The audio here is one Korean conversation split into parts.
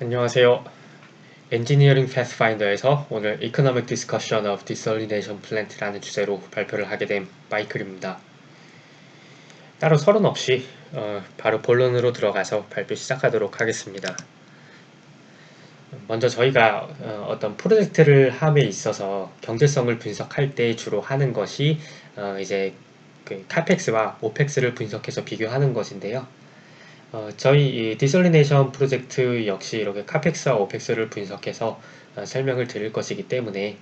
안녕하세요. 엔지니어링 패스파인더에서 오늘 Economic Discussion of Desalination Plant라는 주제로 발표를 하게 된 마이클입니다. 따로 서론 없이 바로 본론으로 들어가서 발표 시작하도록 하겠습니다. 먼저 저희가 어떤 프로젝트를 함에 있어서 경제성을 분석할 때 주로 하는 것이 이제 그 카펙스와 오펙스를 분석해서 비교하는 것인데요. 저희 이 디솔리네이션 프로젝트 역시 이렇게 카펙스와 오펙스를 분석해서 설명을 드릴 것이기 때문에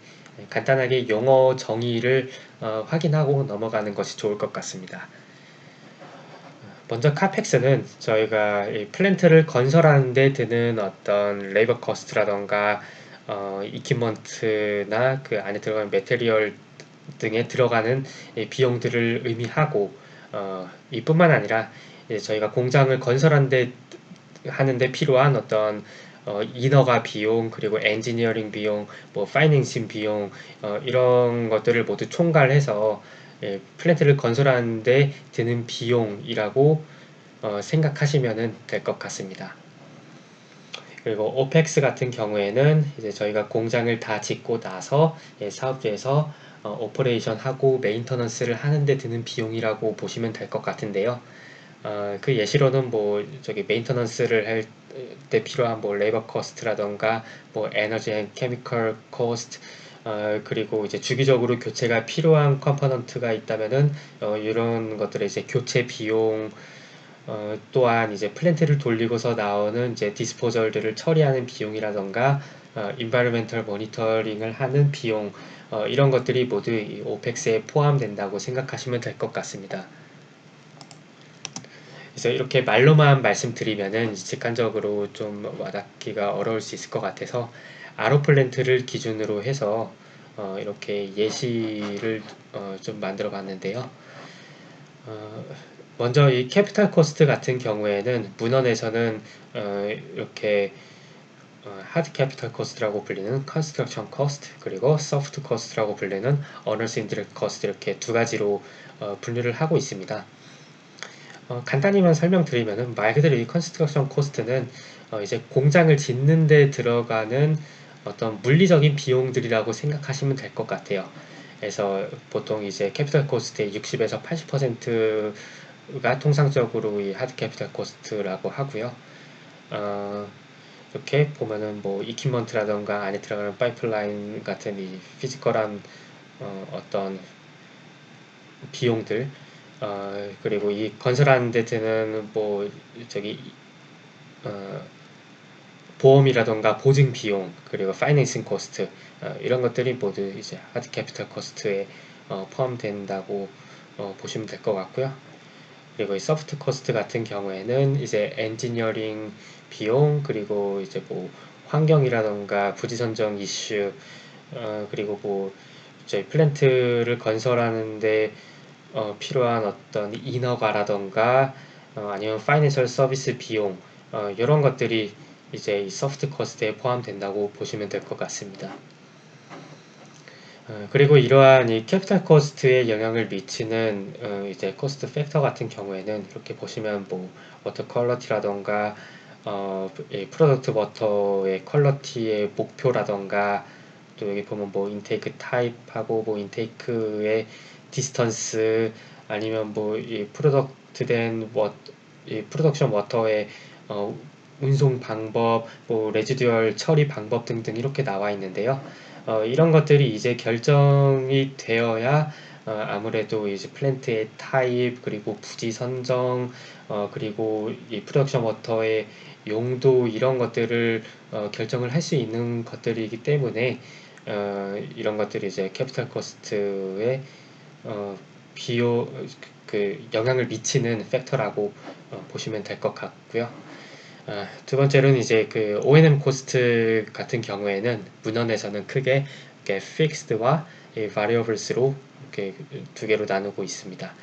간단하게 용어 정의를 확인하고 넘어가는 것이 좋을 것 같습니다. 먼저 카펙스는 저희가 이 플랜트를 건설하는 데 드는 어떤 레이버 커스트라던가 이퀴먼트나 그 안에 들어가는 매테리얼 등에 들어가는 비용들을 의미하고 이뿐만 아니라 저희가 공장을 하는데 필요한 어떤 인허가 비용 그리고 엔지니어링 비용 뭐 파이낸싱 비용 이런 것들을 모두 총괄해서 플랜트를 건설하는데 드는 비용이라고 생각하시면 될 것 같습니다. 그리고 오펙스 같은 경우에는 이제 저희가 공장을 다 짓고 나서 사업주에서 오퍼레이션 하고 메인터넌스를 하는데 드는 비용이라고 보시면 될 것 같은데요. 그 예시로는 뭐 저기 메인터넌스를 할 때 필요한 뭐 레이버 코스트라던가 뭐 에너지 앤 케미컬 코스트 그리고 이제 주기적으로 교체가 필요한 컴포넌트가 있다면은 이런 것들의 이제 교체 비용 또한 이제 플랜트를 돌리고서 나오는 이제 디스포절들을 처리하는 비용이라던가 인바이러멘털 모니터링을 하는 비용 이런 것들이 모두 이 오펙스에 포함된다고 생각하시면 될 것 같습니다. 그래서 이렇게 말로만 말씀드리면은 직관적으로 좀 와닿기가 어려울 수 있을 것 같아서 아로플랜트를 기준으로 해서 이렇게 예시를 좀 만들어 봤는데요. 어, 먼저 이 캐피탈 코스트 같은 경우에는 문헌에서는 이렇게 하드 캐피탈 코스트라고 불리는 컨스트럭션 코스트 그리고 소프트 코스트라고 불리는 어너스 인디렉트 코스트 이렇게 두 가지로 분류를 하고 있습니다. 간단히만 설명드리면은 말 그대로 이 컨스트럭션 코스트는 이제 공장을 짓는 데 들어가는 어떤 물리적인 비용들이라고 생각하시면 될 것 같아요. 그래서 보통 이제 캐피탈 코스트의 60에서 80%가 통상적으로 이 하드 캐피탈 코스트라고 하고요. 이렇게 보면은 뭐 이퀴먼트라던가 안에 들어가는 파이프라인 같은 이 피지컬한 어떤 비용들 그리고 이 건설하는 데 드는 뭐 저기 어, 보험이라던가 보증 비용 그리고 파이낸싱 코스트 이런 것들이 모두 이제 하드 캐피탈 코스트에 포함된다고 보시면 될 것 같고요. 그리고 이 소프트 코스트 같은 경우에는 이제 엔지니어링 비용 그리고 이제 뭐 환경이라던가 부지 선정 이슈 그리고 뭐 저희 플랜트를 건설하는데 필요한 어떤 인허가라던가 아니면 파이낸셜 서비스 비용 이런 것들이 이제 이 소프트 코스트에 포함된다고 보시면 될 것 같습니다. 그리고 이러한 이 캐피탈 코스트에 영향을 미치는 이제 코스트 팩터 같은 경우에는 이렇게 보시면 뭐 워터 퀄러티라던가 이 프로덕트 워터의 퀄러티의 목표라던가 또 여기 보면 뭐 인테이크 타입하고 뭐 인테이크의 디스턴스 아니면 뭐 이 프로덕트 이 프로덕션 워터의 어, 운송 방법, 뭐 레지듀얼 처리 방법 등등 이렇게 나와 있는데요. 이런 것들이 이제 결정이 되어야 아무래도 이제 플랜트의 타입 그리고 부지 선정 그리고 이 프로덕션 워터의 용도 이런 것들을 결정을 할 수 있는 것들이기 때문에 이런 것들이 이제 캐피탈 코스트에 어, 비용 그 영향을 미치는 팩터라고 보시면 될 것 같고요. 두 번째로는 이제 그 O&M 코스트 같은 경우에는 문헌에서는 크게 이렇게 fixed와 variables로 이렇게 두 개로 나누고 있습니다.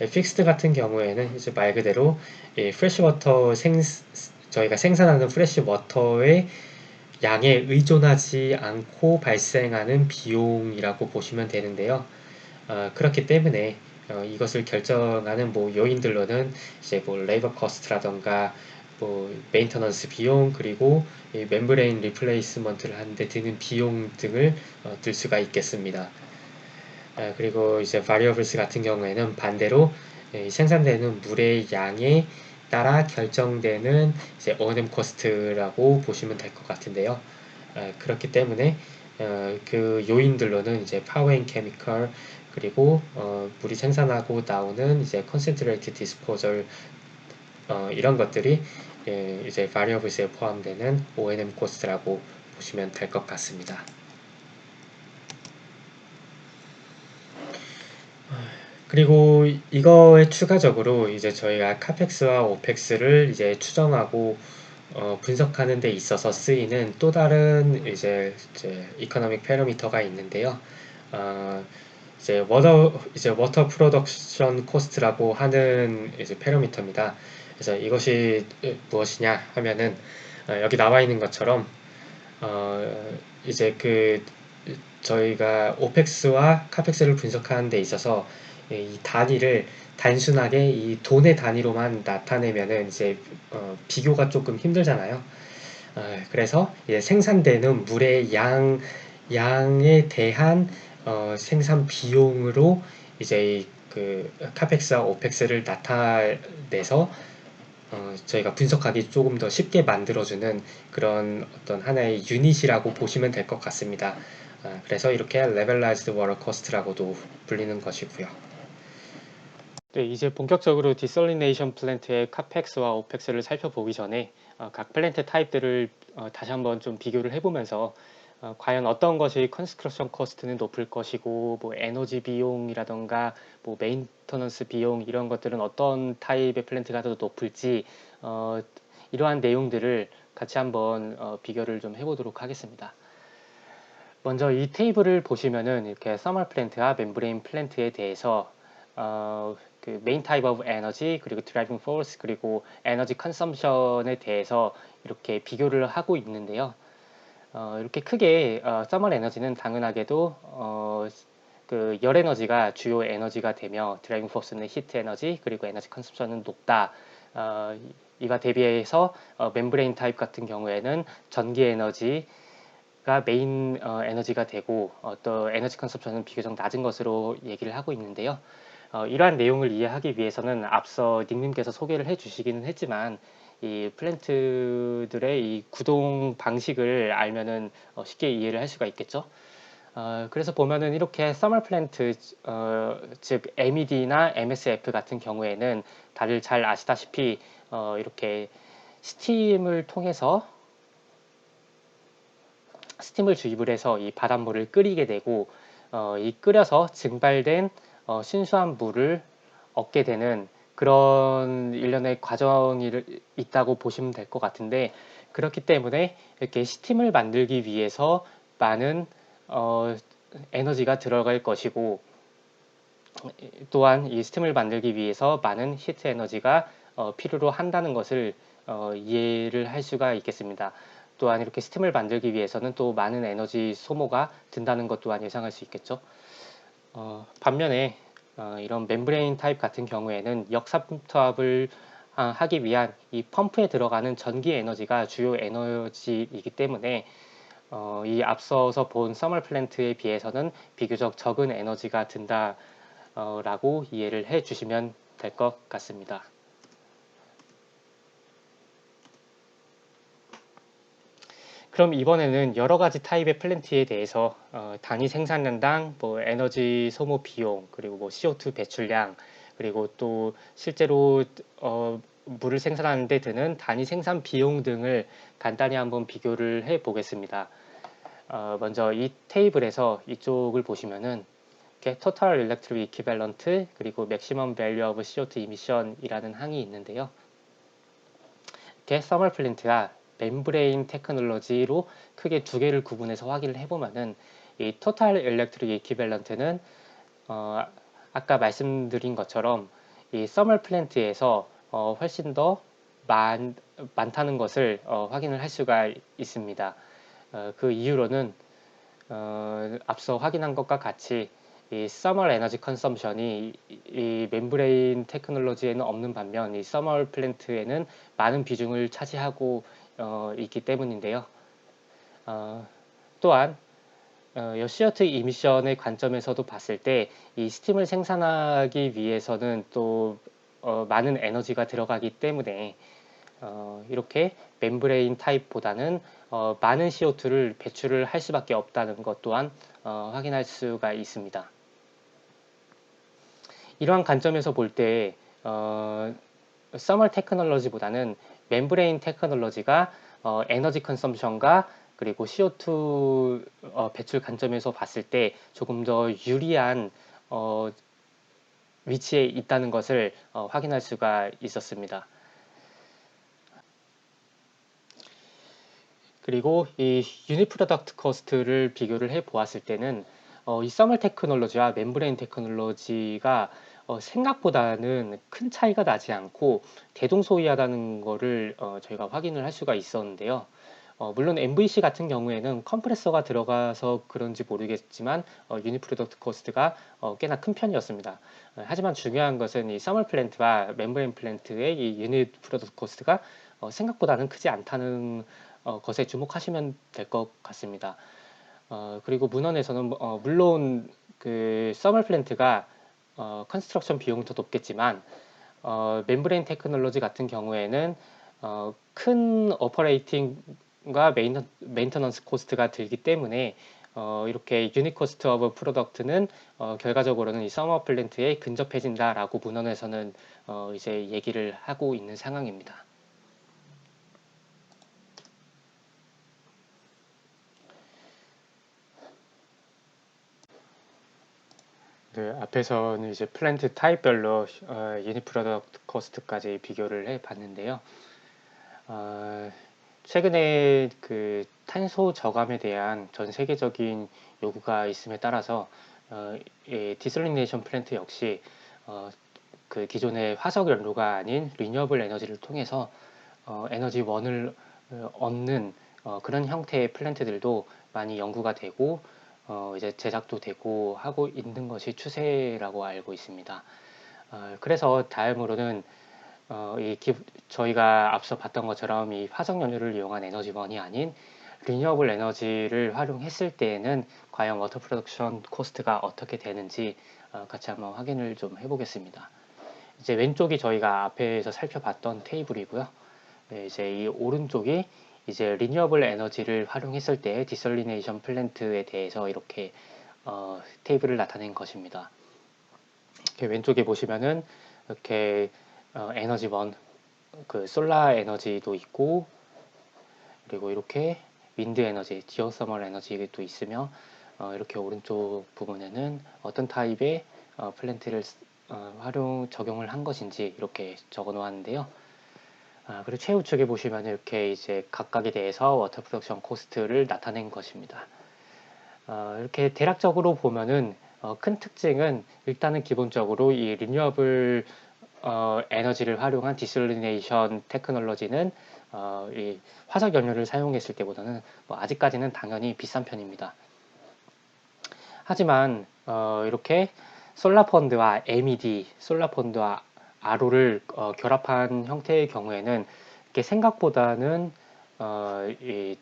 fixed 같은 경우에는 이제 말 그대로 프레시워터 저희가 생산하는 프레시워터의 양에 의존하지 않고 발생하는 비용이라고 보시면 되는데요. 그렇기 때문에, 이것을 결정하는 뭐 요인들로는 이제 뭐 레이버 커스트라던가, 뭐 파이낸셜 서비스 비용, 뭐 엔지니어링 비용, 뭐 파이낸셜 서비스 비용, 뭐 이런 것들이 이제 결정이 되어야, 아무래도 이제 플랜트의 타입 그리고 부지 선정 그리고 이 프로덕션 워터의 용도 이런 것들을 결정을 할 수 있는 것들이기 때문에 이것을 결정하는 뭐 요인들로는 이제 뭐 레이버 커스트라던가 뭐 메인터넌스 비용 그리고 이 멤브레인 리플레이스먼트를 하는데 드는 비용 등을 들 수가 있겠습니다. 그리고 이제 variables 같은 경우에는 반대로 생산되는 물의 양에 따라 결정되는 이제 O&M 코스트라고 보시면 될 것 같은데요. 그렇기 때문에 그 요인들로는 이제 파워 앤 케미컬 그리고 물이 생산하고 나오는 이제 컨센트레이트 디스포절 이런 것들이 이제 variables에 포함되는 O&M 코스트라고 보시면 될 것 같습니다. 그리고 이거에 추가적으로 이제 저희가 카펙스와 오펙스를 이제 추정하고 분석하는 데 있어서 쓰이는 또 다른 이제 이코노믹 패러미터가 있는데요. 어, 이제 워터 프로덕션 코스트라고 하는 이제 패러미터입니다. 그래서 이것이 무엇이냐 하면은 여기 나와 있는 것처럼 이제 저희가 오펙스와 카펙스를 분석하는 데 있어서 이 단위를 단순하게 이 돈의 단위로만 나타내면은 이제 비교가 조금 힘들잖아요. 그래서 이제 생산되는 물의 양에 대한 생산 비용으로 이제 그 카펙스와 오펙스를 나타내서 저희가 분석하기 조금 더 쉽게 만들어주는 그런 어떤 하나의 유닛이라고 보시면 될 것 같습니다. 그래서 이렇게 Levelized Water Cost라고도 불리는 것이고요. 네, 이제 본격적으로 디설리네이션 플랜트의 카펙스와 오펙스를 살펴보기 전에 각 플랜트 타입들을 다시 한번 좀 비교를 해보면서 과연 어떤 것이 컨스트럭션 코스트는 높을 것이고 뭐 에너지 비용이라던가 뭐 메인터넌스 비용 이런 것들은 어떤 타입의 플랜트가 더 높을지 이러한 내용들을 같이 한번 비교를 좀 해보도록 하겠습니다. 먼저 이 테이블을 보시면은 이렇게 서멀 플랜트와 멤브레인 플랜트에 대해서 그 메인 타입 오브 에너지 그리고 드라이빙 포스 그리고 에너지 컨섬션에 대해서 이렇게 비교를 하고 있는데요. 이렇게 크게 서멀 에너지는 당연하게도 그 열 에너지가 주요 에너지가 되며 드라이빙 포스는 히트 에너지 그리고 에너지 컨섬션은 높다. 이와 대비해서 멤브레인 타입 같은 경우에는 전기 에너지가 메인 에너지가 되고 또 에너지 컨섬션은 비교적 낮은 것으로 얘기를 하고 있는데요. 이러한 내용을 이해하기 위해서는 앞서 닉님께서 소개를 해주시기는 했지만 이 플랜트들의 이 구동 방식을 알면은 쉽게 이해를 할 수가 있겠죠. 그래서 보면은 이렇게 서멀 플랜트 즉 MED나 MSF 같은 경우에는 다들 잘 아시다시피 이렇게 스팀을 통해서 스팀을 주입을 해서 이 바닷물을 끓이게 되고 이 끓여서 증발된 순수한 물을 얻게 되는 그런 일련의 과정이 있다고 보시면 될 것 같은데 그렇기 때문에 이렇게 스팀을 만들기 위해서 많은 에너지가 들어갈 것이고 또한 이 스팀을 만들기 위해서 많은 히트 에너지가 필요로 한다는 것을 이해를 할 수가 있겠습니다. 또한 이렇게 스팀을 만들기 위해서는 또 많은 에너지 소모가 든다는 것 또한 예상할 수 있겠죠. 반면에 이런 멤브레인 타입 같은 경우에는 역삼투압을 하기 위한 이 펌프에 들어가는 전기 에너지가 주요 에너지이기 때문에 이 앞서서 본 서멀 플랜트에 비해서는 비교적 적은 에너지가 든다라고 이해를 해 주시면 될 것 같습니다. 그럼 이번에는 여러 가지 타입의 플랜트에 대해서 단위 생산량당, 뭐 에너지 소모 비용, 그리고 뭐 CO2 배출량, 그리고 또 실제로 물을 생산하는 데 드는 단위 생산 비용 등을 간단히 한번 비교를 해 보겠습니다. 먼저 이 테이블에서 이쪽을 보시면은 이렇게 Total Electric Equivalent 그리고 Maximum Value of CO2 Emission이라는 항이 있는데요. 이렇게 서멀 플랜트가 멤브레인 테크놀로지로 크게 두 개를 구분해서 확인을 해보면은 이 토탈 일렉트릭 이퀴밸런트는 아까 말씀드린 것처럼 이 서멀 플랜트에서 훨씬 더 많다는 것을 확인을 할 수가 있습니다. 그 이유로는 앞서 확인한 것과 같이 이 서멀 에너지 컨섬션이 이 멤브레인 테크놀로지에는 없는 반면 이 서멀 플랜트에는 많은 비중을 차지하고 있기 때문인데요. 또한 CO2 이미션의 관점에서도 봤을 때 이 스팀을 생산하기 위해서는 또 많은 에너지가 들어가기 때문에 이렇게 멤브레인 타입보다는 많은 CO2를 배출을 할 수밖에 없다는 것 또한 확인할 수가 있습니다. 이러한 관점에서 볼 때 서멀 테크놀로지보다는 멤브레인 테크놀로지가 에너지 컨섬션과 그리고 CO2 배출 관점에서 봤을 때 조금 더 유리한 위치에 있다는 것을 확인할 수가 있었습니다. 그리고 이 유닛 프로덕트 코스트를 비교를 해 보았을 때는 이 서멀 테크놀로지와 멤브레인 테크놀로지가 생각보다는 큰 차이가 나지 않고 대동소이하다는 것을 저희가 확인을 할 수가 있었는데요. 물론 MVC 같은 경우에는 컴프레서가 들어가서 그런지 모르겠지만 유닛 프로덕트 코스트가 꽤나 큰 편이었습니다. 하지만 중요한 것은 이 서멀 플랜트와 멤브레인 플랜트의 이 유닛 프로덕트 코스트가 생각보다는 크지 않다는 것에 주목하시면 될 것 같습니다. 그리고 문헌에서는 물론 그 서멀 플랜트가 컨스트럭션 비용이 더 높겠지만 멤브레인 테크놀로지 같은 경우에는 큰 오퍼레이팅과 메인터넌스 코스트가 들기 때문에 이렇게 유닛 코스트 오브 프로덕트는 결과적으로는 이 서머 플랜트에 근접해진다라고 문헌에서는 이제 얘기를 하고 있는 상황입니다. 네, 앞에서는 이제 플랜트 타입별로 유닛 프로덕트 코스트까지 비교를 해 봤는데요. 최근에 그 탄소 저감에 대한 전 세계적인 요구가 있음에 따라서 이 디설리네이션 플랜트 역시 그 기존의 화석 연료가 아닌 리뉴어블 에너지를 통해서 에너지 원을 얻는 그런 형태의 플랜트들도 많이 연구가 되고 이제 제작도 되고 하고 있는 것이 추세라고 알고 있습니다. 그래서 다음으로는 저희가 앞서 봤던 것처럼 이 화석 연료를 이용한 에너지원이 아닌 리뉴어블 에너지를 활용했을 때에는 과연 워터 프로덕션 코스트가 어떻게 되는지 같이 한번 확인을 좀 해보겠습니다. 이제 왼쪽이 저희가 앞에서 살펴봤던 테이블이고요. 네, 이제 이 오른쪽이 이제 리뉴어블 에너지를 활용했을 때 디설리네이션 플랜트에 대해서 이렇게 테이블을 나타낸 것입니다. 이렇게 왼쪽에 보시면은 이렇게 에너지원, 그 솔라 에너지도 있고 그리고 이렇게 윈드 에너지, 지오서멀 에너지도 있으며 이렇게 오른쪽 부분에는 어떤 타입의 플랜트를 적용을 한 것인지 이렇게 적어 놓았는데요. 그리고 최우측에 보시면 이렇게 이제 각각에 대해서 워터 프로덕션 코스트를 나타낸 것입니다. 이렇게 대략적으로 보면은 큰 특징은 일단은 기본적으로 이 리뉴어블 에너지를 활용한 디설리네이션 테크놀로지는 이 화석 연료를 사용했을 때보다는 뭐 아직까지는 당연히 비싼 편입니다. 하지만 이렇게 솔라펀드와 MED, 솔라펀드와 RO를 결합한 형태의 경우에는 이게 생각보다는 이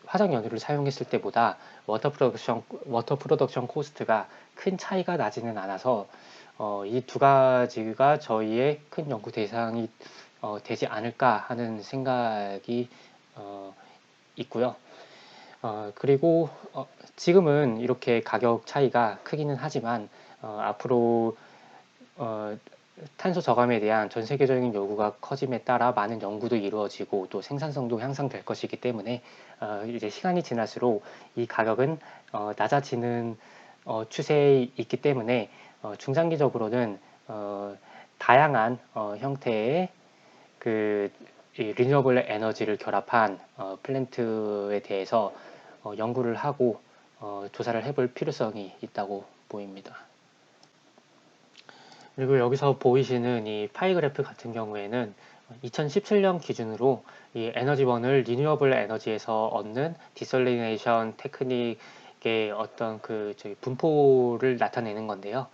화석 연료를 사용했을 때보다 워터 프로덕션 코스트가 큰 차이가 나지는 않아서 이 두 가지가 저희의 큰 연구 대상이 되지 않을까 하는 생각이 있고요. 그리고 지금은 이렇게 가격 차이가 크기는 하지만 앞으로 탄소 저감에 대한 전 세계적인 요구가 커짐에 따라 많은 연구도 이루어지고 또 생산성도 향상될 것이기 때문에 이제 시간이 지날수록 이 가격은 낮아지는 추세에 있기 때문에 중장기적으로는 다양한 형태의 그 리뉴어블 에너지를 결합한 플랜트에 대해서 연구를 하고 조사를 해볼 필요성이 있다고 보입니다. 그리고 여기서 보이시는 이 파이 그래프 같은 경우에는 2017년 기준으로 이 에너지원을 리뉴어블 에너지에서 얻는 디설리네이션 테크닉 게 어떤 저희 분포를 나타내는 건데요.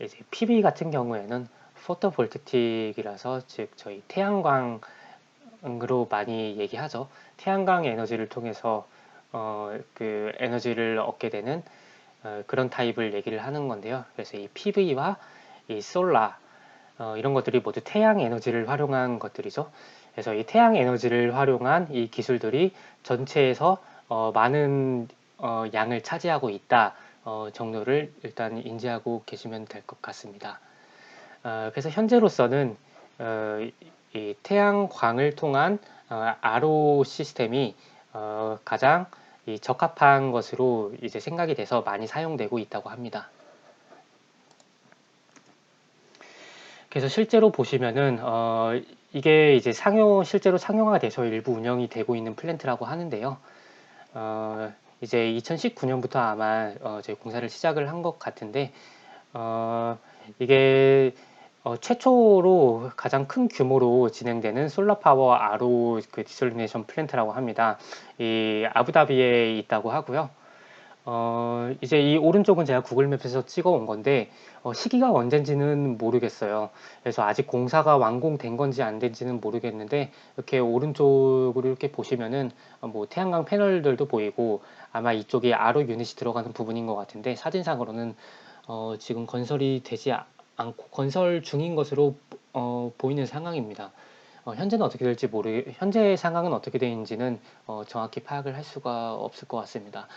이제 PV 같은 경우에는 포토볼티틱이라서 즉 저희 태양광으로 많이 얘기하죠. 태양광 에너지를 통해서 그 에너지를 얻게 되는 그런 타입을 얘기를 하는 건데요. 그래서 이 PV와 이 솔라 이런 것들이 모두 태양 에너지를 활용한 것들이죠. 그래서 이 태양 에너지를 활용한 이 기술들이 전체에서 많은 양을 차지하고 있다 정도를 일단 인지하고 계시면 될 것 같습니다. 그래서 현재로서는 이 태양광을 통한 RO 시스템이 가장 적합한 것으로 이제 생각이 돼서 많이 사용되고 있다고 합니다. 그래서 실제로 보시면은 이게 이제 실제로 상용화가 돼서 일부 운영이 되고 있는 플랜트라고 하는데요. 이제 2019년부터 아마 저희 공사를 시작을 한 것 같은데 이게 최초로 가장 큰 규모로 진행되는 솔라 파워 RO 그 디솔리네이션 플랜트라고 합니다. 이 아부다비에 있다고 하고요. 이제 이 오른쪽은 제가 구글 맵에서 찍어 온 건데 시기가 언젠지는 모르겠어요. 그래서 아직 공사가 완공된 건지 안 된지는 모르겠는데 이렇게 오른쪽으로 이렇게 보시면은 뭐 태양광 패널들도 보이고 아마 이쪽에 RO 유닛이 들어가는 부분인 것 같은데 사진상으로는 지금 건설이 되지 않고 건설 중인 것으로 보이는 상황입니다. 현재는 어떻게 될지 현재 상황은 어떻게 되는지는 정확히 파악을 할 수가 없을 것 같습니다.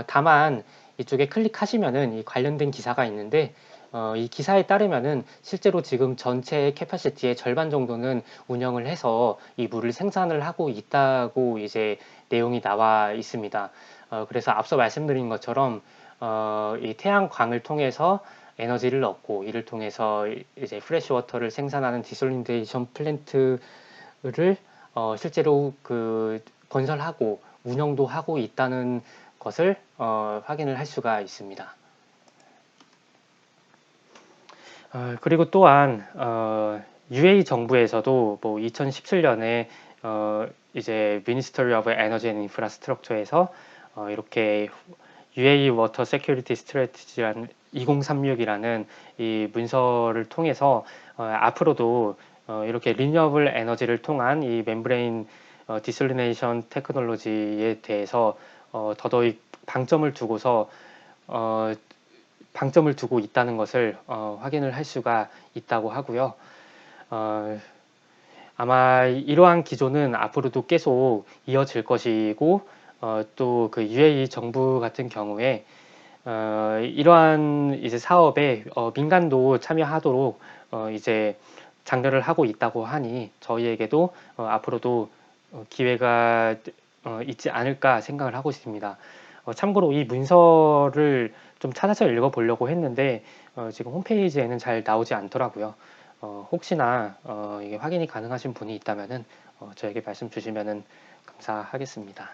다만 이쪽에 클릭하시면은 이 관련된 기사가 있는데 이 기사에 따르면은 실제로 지금 전체 캐파시티의 절반 정도는 운영을 해서 이 물을 생산을 하고 있다고 이제 내용이 나와 있습니다. 그래서 앞서 말씀드린 것처럼 이 태양광을 통해서 에너지를 얻고 이를 통해서 이제 프레시워터를 생산하는 디솔리데이션 플랜트를 실제로 건설하고 운영도 하고 있다는 것을 확인을 할 수가 있습니다. 그리고 또한 UAE 정부에서도 뭐 2017년에 이제 Ministry of Energy and Infrastructure에서 이렇게 UAE Water Security Strategy라는 2036이라는 이 문서를 통해서 앞으로도 이렇게 리뉴어블 에너지를 통한 이 멤브레인 디솔리네이션 테크놀로지에 대해서 더더욱 방점을 두고 있다는 것을 확인을 할 수가 있다고 하고요. 아마 이러한 기조는 앞으로도 계속 이어질 것이고 또 그 UAE 정부 같은 경우에 이러한 이제 사업에 민간도 참여하도록 이제 장려를 하고 있다고 하니 저희에게도 앞으로도 기회가 있지 않을까 생각을 하고 있습니다. 참고로 이 문서를 좀 찾아서 읽어보려고 했는데 지금 홈페이지에는 잘 나오지 않더라고요. 혹시나 이게 확인이 가능하신 분이 있다면은 저에게 말씀 주시면은 감사하겠습니다.